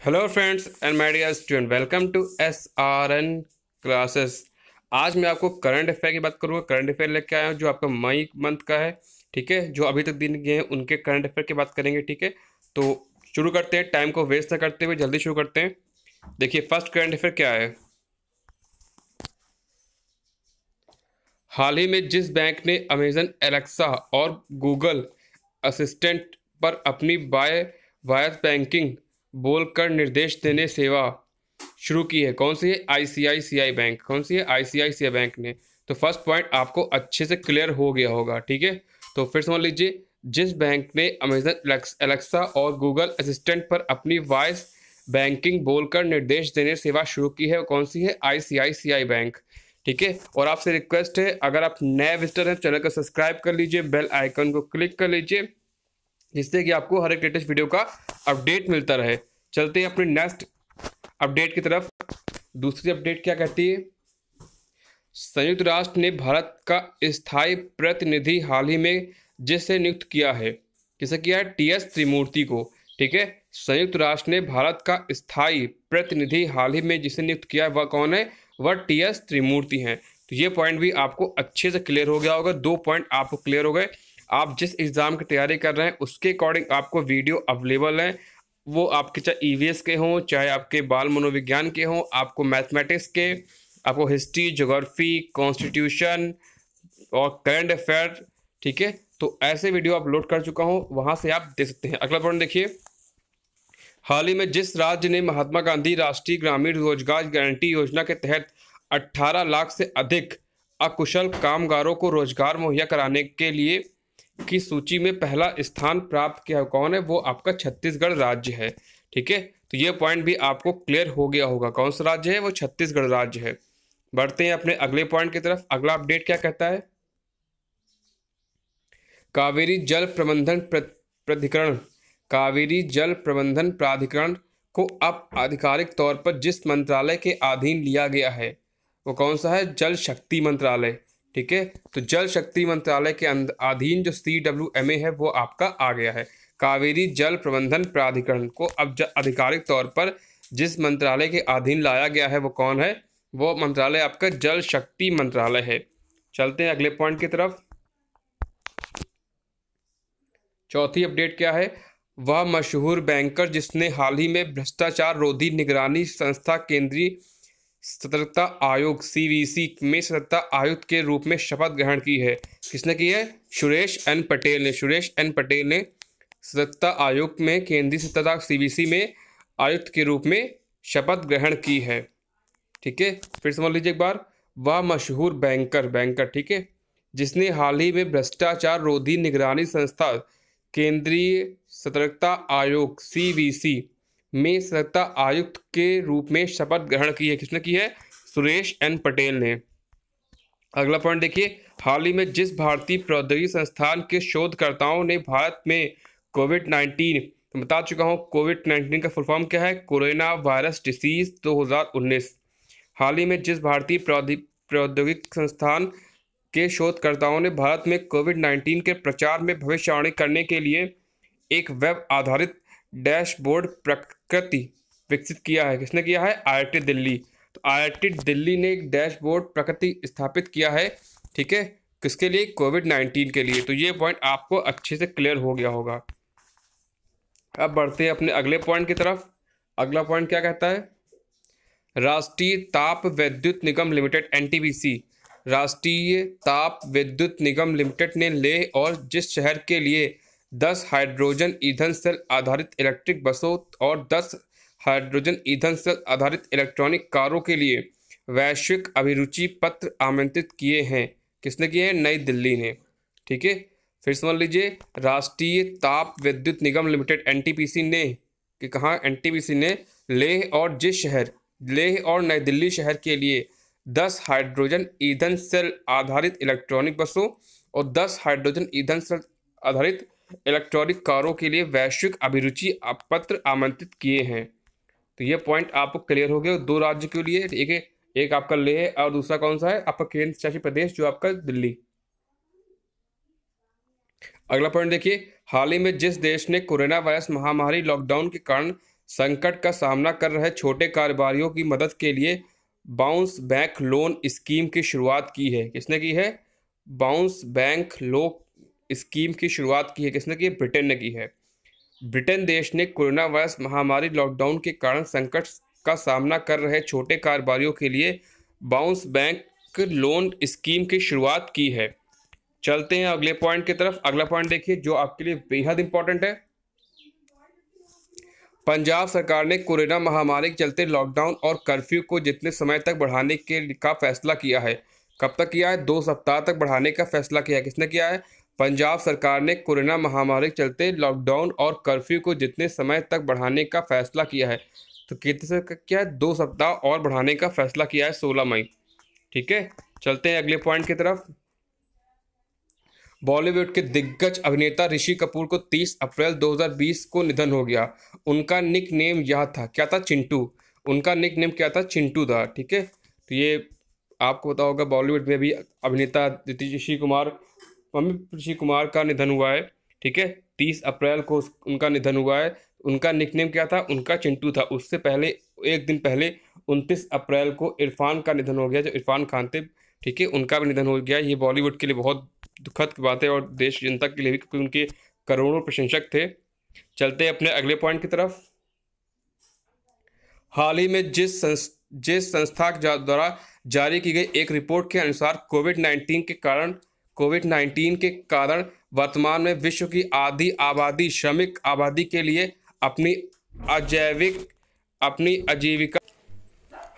Hello friends and my dear student, welcome to SRN classes. आज मैं आपको current affair की बात करूँगा। करंट अफेयर लेके आया हूँ जो आपका मई मंथ का है। ठीक है, जो अभी तक दिन गए हैं उनके करंट अफेयर की बात करेंगे। ठीक है, तो शुरू करते हैं, टाइम को वेस्ट ना करते हुए जल्दी शुरू करते हैं। देखिए फर्स्ट करंट अफेयर क्या है। हाल ही में जिस बैंक ने अमेजन एलेक्सा और गूगल असिस्टेंट पर अपनी वॉयस बैंकिंग बोलकर निर्देश देने सेवा शुरू की है, कौन सी है? ICICI bank. कौन सी है? आईसीआईसीआई बैंक ने। तो फर्स्ट पॉइंट आपको अच्छे से क्लियर हो गया होगा। ठीक है, तो फिर समझ लीजिए, जिस बैंक ने अमेजन एलेक्सा और गूगल असिस्टेंट पर अपनी वॉइस बैंकिंग बोलकर निर्देश देने सेवा शुरू की है, वो कौन सी है? ICICI bank. ठीक है, और आपसे रिक्वेस्ट है, अगर आप नए विजिटर हैं चैनल को सब्सक्राइब कर लीजिए, बेल आइकन को क्लिक कर लीजिए, जिससे कि आपको हर एक लेटेस्ट वीडियो का अपडेट मिलता रहे। चलते हैं अपने नेक्स्ट अपडेट की तरफ। दूसरी अपडेट क्या कहती है? संयुक्त राष्ट्र ने भारत का स्थायी प्रतिनिधि हाल ही में जिसे नियुक्त किया है, किसे किया है? TS त्रिमूर्ति को। ठीक है, संयुक्त राष्ट्र ने भारत का स्थायी प्रतिनिधि हाल ही में जिसे नियुक्त किया है वह कौन है? वह TS त्रिमूर्ति हैं। तो ये पॉइंट भी आपको अच्छे से क्लियर हो गया होगा। 2 पॉइंट आपको क्लियर हो गए। आप जिस एग्ज़ाम की तैयारी कर रहे हैं उसके अकॉर्डिंग आपको वीडियो अवेलेबल है। वो आपके चाहे EVS के हों, चाहे आपके बाल मनोविज्ञान के हों, आपको मैथमेटिक्स के, आपको हिस्ट्री, ज्योग्राफी, कॉन्स्टिट्यूशन और करंट अफेयर। ठीक है, तो ऐसे वीडियो अपलोड कर चुका हूँ, वहाँ से आप देख सकते हैं। अगला पॉइंट देखिए, हाल ही में जिस राज्य ने महात्मा गांधी राष्ट्रीय ग्रामीण रोजगार गारंटी योजना के तहत 18 लाख से अधिक अकुशल कामगारों को रोजगार मुहैया कराने के लिए की सूची में पहला स्थान प्राप्त किया, कौन है? वो आपका छत्तीसगढ़ राज्य है। ठीक है, तो ये पॉइंट भी आपको क्लियर हो गया होगा। कौन सा राज्य है? वो छत्तीसगढ़ राज्य है। बढ़ते हैं अपने अगले पॉइंट की तरफ। अगला अपडेट क्या कहता है? कावेरी जल प्रबंधन प्राधिकरण कावेरी जल प्रबंधन प्राधिकरण को अब आधिकारिक तौर पर जिस मंत्रालय के अधीन लिया गया है वो कौन सा है? जल शक्ति मंत्रालय। ठीक है, तो जल शक्ति मंत्रालय के अधीन जो CWMA है वो आपका आ गया है। कावेरी जल प्रबंधन प्राधिकरण को अब आधिकारिक तौर पर जिस मंत्रालय के अधीन लाया गया है वो कौन है? वो मंत्रालय आपका जल शक्ति मंत्रालय है। चलते हैं अगले पॉइंट की तरफ। चौथी अपडेट क्या है? वह मशहूर बैंकर जिसने हाल ही में भ्रष्टाचार रोधी निगरानी संस्था केंद्रीय सतर्कता आयोग CVC में सतर्कता आयुक्त के रूप में शपथ ग्रहण की है, किसने की है? सुरेश एन पटेल ने। सुरेश एन पटेल ने सतर्कता आयोग में केंद्रीय सतर्कता CVC में आयुक्त के रूप में शपथ ग्रहण की है। ठीक है, फिर समझ लीजिए एक बार, वह मशहूर बैंकर। ठीक है, जिसने हाल ही में भ्रष्टाचार रोधी निगरानी संस्था केंद्रीय सतर्कता आयोग CVC में सतर्कता आयुक्त के रूप में शपथ ग्रहण की है, किसने की है? सुरेश एन पटेल ने। अगला पॉइंट देखिए, हाल ही में जिस भारतीय प्रौद्योगिकी संस्थान के शोधकर्ताओं ने भारत में कोविड-19, तो बता चुका हूँ कोविड-19 का फुल फॉर्म क्या है? Corona virus disease 2019। हाल ही में जिस भारतीय प्रौद्योगिकी संस्थान के शोधकर्ताओं ने भारत में कोविड-19 के प्रचार में भविष्यवाणी करने के लिए एक वेब आधारित डैशबोर्ड प्रकृति विकसित किया है, किसने किया है? IIT दिल्ली। तो IIT दिल्ली ने एक डैशबोर्ड प्रकृति स्थापित किया है। ठीक है, किसके लिए? कोविड-19 के लिए। तो ये पॉइंट आपको अच्छे से क्लियर हो गया होगा। अब बढ़ते हैं अपने अगले पॉइंट की तरफ। अगला पॉइंट क्या कहता है? राष्ट्रीय ताप विद्युत निगम लिमिटेड NTPC, राष्ट्रीय ताप विद्युत निगम लिमिटेड ने लेह और जिस शहर के लिए 10 हाइड्रोजन ईंधन सेल आधारित इलेक्ट्रिक बसों और 10 हाइड्रोजन ईंधन सेल आधारित इलेक्ट्रॉनिक कारों के लिए वैश्विक अभिरुचि पत्र आमंत्रित किए हैं, किसने किए हैं? नई दिल्ली ने। ठीक है, फिर समझ लीजिए, राष्ट्रीय ताप विद्युत निगम लिमिटेड NTPC ने कि कहाँ? NTPC ने लेह और नई दिल्ली शहर के लिए 10 हाइड्रोजन ईंधन सेल आधारित इलेक्ट्रॉनिक बसों और 10 हाइड्रोजन ईंधन सेल आधारित इलेक्ट्रॉनिक कारों के लिए वैश्विक अभिरुचि पत्र आमंत्रित किए हैं। तो ये पॉइंट आपको क्लियर हो गया। 2 राज्य के लिए, ठीक है, एक आपका लेह और दूसरा कौन सा है? आपका केंद्र शासित प्रदेश जो आपका दिल्ली। अगला पॉइंट देखिए, हाल ही में जिस देश ने कोरोना वायरस महामारी लॉकडाउन के कारण संकट का सामना कर रहे छोटे कारोबारियों की मदद के लिए बाउंस बैक लोन स्कीम की शुरुआत की है। किसने की है? बाउंस बैक लोन स्कीम की शुरुआत की है। किसने की है? ब्रिटेन ने की है। ब्रिटेन देश ने कोरोना वायरस महामारी लॉकडाउन के कारण संकट का सामना कर रहे छोटे कारोबारियों के लिए बाउंस बैक लोन स्कीम की शुरुआत की है। चलते हैं अगले पॉइंट की तरफ। अगला पॉइंट देखिए जो आपके लिए बेहद इंपॉर्टेंट है। पंजाब सरकार ने कोरोना महामारी के चलते लॉकडाउन और कर्फ्यू को जितने समय तक बढ़ाने का फैसला किया है। कब तक किया है? 2 सप्ताह तक बढ़ाने का फैसला किया है। किसने किया है? पंजाब सरकार ने कोरोना महामारी के चलते लॉकडाउन और कर्फ्यू को जितने समय तक बढ़ाने का फैसला किया है। तो कितने से क्या है? 2 सप्ताह और बढ़ाने का फैसला किया है 16 मई। ठीक है, चलते हैं अगले पॉइंट की तरफ। बॉलीवुड के दिग्गज अभिनेता ऋषि कपूर को 30 अप्रैल 2020 को निधन हो गया। उनका निक नेम यह था, क्या था? चिंटू। उनका निक नेम क्या था? चिंटू था। ठीक है, तो ये आपको पता होगा बॉलीवुड में भी अभिनेता ऋषि कुमार का निधन हुआ है। ठीक है, 30 अप्रैल को उनका निधन हुआ है। उनका निक नेम क्या था? उनका चिंटू था। उससे पहले एक दिन पहले 29 अप्रैल को इरफान का निधन हो गया, जो इरफान खान थे। ठीक है, उनका भी निधन हो गया। ये बॉलीवुड के लिए बहुत दुखद की बात है और देश जनता के लिए भी, क्योंकि उनके करोड़ों प्रशंसक थे। चलते हैं अपने अगले पॉइंट की तरफ। हाल ही में जिस संस्था द्वारा जारी की गई एक रिपोर्ट के अनुसार कोविड-19 के कारण वर्तमान में विश्व की आधी श्रमिक आबादी के लिए अपनी आजीविका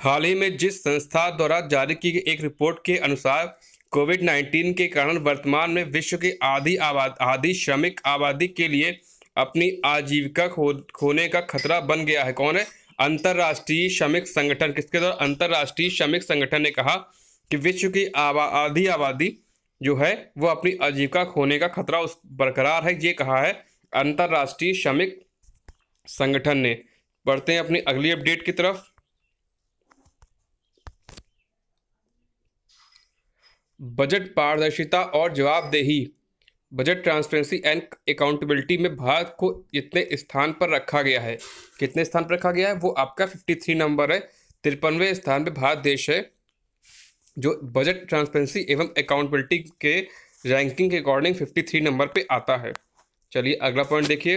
हाल ही में जिस संस्था द्वारा जारी की गई एक रिपोर्ट के अनुसार कोविड-19 के कारण वर्तमान में विश्व की आधी श्रमिक आबादी के लिए अपनी आजीविका खोने का खतरा बन गया है। कौन है? अंतर्राष्ट्रीय श्रमिक संगठन। किसके द्वारा? अंतर्राष्ट्रीय श्रमिक संगठन ने कहा कि विश्व की आधी आबादी जो है वो अपनी आजीविका खोने का खतरा बरकरार है। ये कहा है अंतर्राष्ट्रीय श्रमिक संगठन ने। बढ़ते हैं अपनी अगली अपडेट की तरफ। बजट पारदर्शिता और जवाबदेही, बजट ट्रांसपेरेंसी एंड अकाउंटेबिलिटी में भारत को इतने स्थान पर रखा गया है। कितने स्थान पर रखा गया है? वो आपका 53 नंबर है। 53वें स्थान पे भारत देश है जो बजट ट्रांसपेरेंसी एवं अकाउंटेबिलिटी के रैंकिंग के अकॉर्डिंग 53 नंबर पे आता है। चलिए अगला पॉइंट देखिए।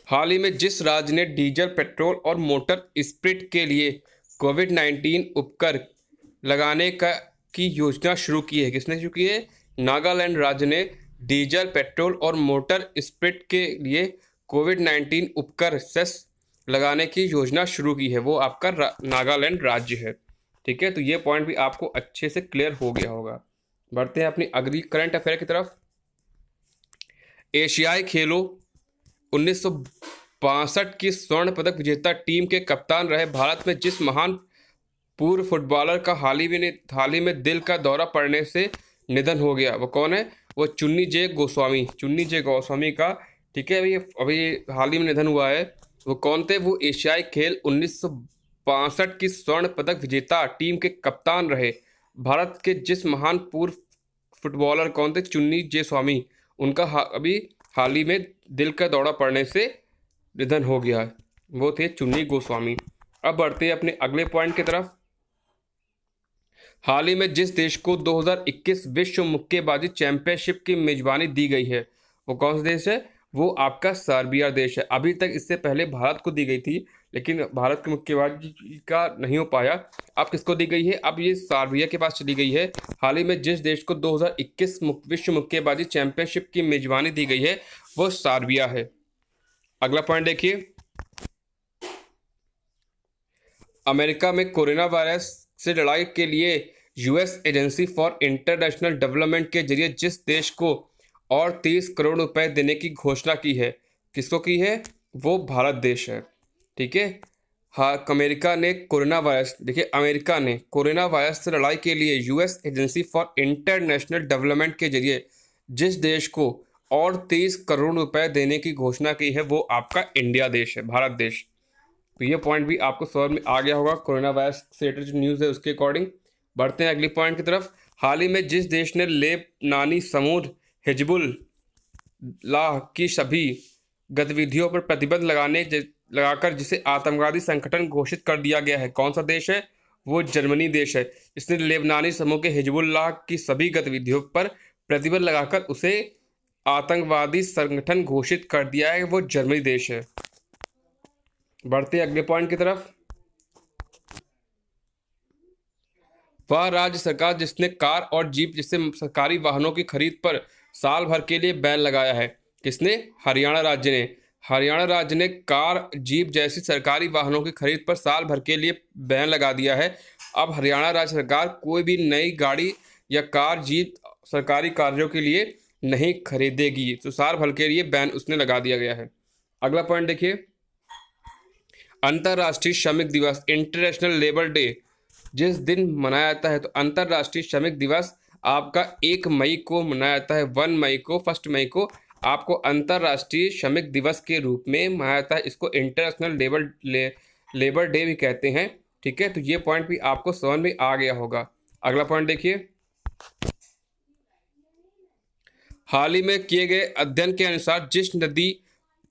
हाल ही में जिस राज्य ने डीजल, पेट्रोल और मोटर स्पिरिट के लिए कोविड-19 उपकर लगाने की योजना शुरू की है। किसने शुरू की है? नागालैंड राज्य ने डीजल, पेट्रोल और मोटर स्पिरिट के लिए कोविड-19 उपकर सेस लगाने की योजना शुरू की है। वो आपका नागालैंड राज्य है। ठीक है, तो ये पॉइंट भी आपको अच्छे से क्लियर हो गया होगा। बढ़ते हैं अपनी अगली करंट अफेयर की तरफ। एशियाई खेलों 1962 की स्वर्ण पदक विजेता टीम के कप्तान रहे भारत में जिस महान पूर्व फुटबॉलर का हाल ही में दिल का दौरा पड़ने से निधन हो गया, वो कौन है? वो चुन्नी जे गोस्वामी का, ठीक है, अभी हाल ही में निधन हुआ है। वो कौन थे? वो एशियाई खेल 1962 की स्वर्ण पदक विजेता टीम के कप्तान रहे भारत के जिस महान पूर्व फुटबॉलर कौन थे? चुन्नी जे गोस्वामी। उनका अभी हाल ही में दिल का दौरा पड़ने से निधन हो गया, वो थे चुन्नी गोस्वामी। अब बढ़ते हैं अपने अगले पॉइंट की तरफ। हाल ही में जिस देश को 2021 विश्व मुक्केबाजी चैंपियनशिप की मेजबानी दी गई है, वो कौन सा देश है? वो आपका सर्बिया देश है। अभी तक इससे पहले भारत को दी गई थी, लेकिन भारत की मुक्केबाजी का नहीं हो पाया। अब किसको दी गई है? अब ये सर्बिया के पास चली गई है। हाल ही में जिस देश को 2021 विश्व मुक्केबाजी चैंपियनशिप की मेजबानी दी गई है वो सर्बिया है। अगला पॉइंट देखिए। अमेरिका में कोरोना वायरस से लड़ाई के लिए US agency for international development के जरिए जिस देश को और 30 करोड़ रुपए देने की घोषणा की है, किसको की है? वो भारत देश है। ठीक है, हाँ, अमेरिका ने कोरोना वायरस से लड़ाई के लिए US agency for international development के जरिए जिस देश को और 30 करोड़ रुपए देने की घोषणा की है वो आपका इंडिया देश है, भारत देश। तो ये पॉइंट भी आपको समझ में आ गया होगा कोरोना वायरस से रिलेटेड जो न्यूज़ है उसके अकॉर्डिंग। बढ़ते हैं अगली पॉइंट की तरफ। हाल ही में जिस देश ने लेबनानी समूह हिजबुल्लाह की सभी गतिविधियों पर प्रतिबंध लगाकर जिसे आतंकवादी संगठन घोषित कर दिया गया है। कौन सा देश है? वो जर्मनी देश है। इसने लेबनानी समूह के हिजबुल्लाह की सभी गतिविधियों पर प्रतिबंध लगाकर उसे आतंकवादी संगठन घोषित कर दिया है। वो जर्मनी देश है। बढ़ते अगले पॉइंट की तरफ। वह राज्य सरकार जिसने कार और जीप जैसे सरकारी वाहनों की खरीद पर साल भर के लिए बैन लगाया है। किसने? हरियाणा राज्य ने। हरियाणा राज्य ने कार, जीप जैसी सरकारी वाहनों की खरीद पर साल भर के लिए बैन लगा दिया है। अब हरियाणा राज्य सरकार कोई भी नई गाड़ी या कार, जीप सरकारी कार्यों के लिए नहीं खरीदेगी। तो साल भर के लिए बैन उसने लगा दिया गया है। अगला पॉइंट देखिए, अंतर्राष्ट्रीय श्रमिक दिवस, इंटरनेशनल लेबर डे जिस दिन मनाया जाता है। तो अंतर्राष्ट्रीय श्रमिक दिवस आपका 1 मई को मनाया जाता है। 1 मई को आपको अंतर्राष्ट्रीय श्रमिक दिवस के रूप में मनाया जाता है। इसको इंटरनेशनल लेबर डे भी कहते हैं। ठीक है, तो ये पॉइंट भी आपको समझ में आ गया होगा। अगला पॉइंट देखिए, हाल ही में किए गए अध्ययन के अनुसार जिस नदी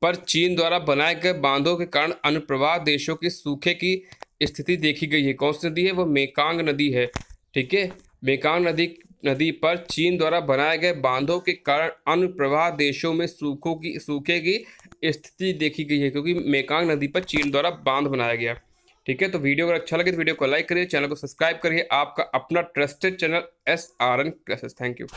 पर चीन द्वारा बनाए गए बांधों के कारण अनुप्रवाह देशों के सूखे की स्थिति देखी गई है। कौन सी नदी है? वो मेकांग नदी है। ठीक है, मेकांग नदी पर चीन द्वारा बनाए गए बांधों के कारण अनुप्रवाह देशों में सूखे की स्थिति देखी गई है, क्योंकि मेकांग नदी पर चीन द्वारा बांध बनाया गया। ठीक है, तो वीडियो अगर अच्छा लगे तो वीडियो को लाइक करिए, चैनल को सब्सक्राइब करिए। आपका अपना trusted channel SRN classes. Thank you.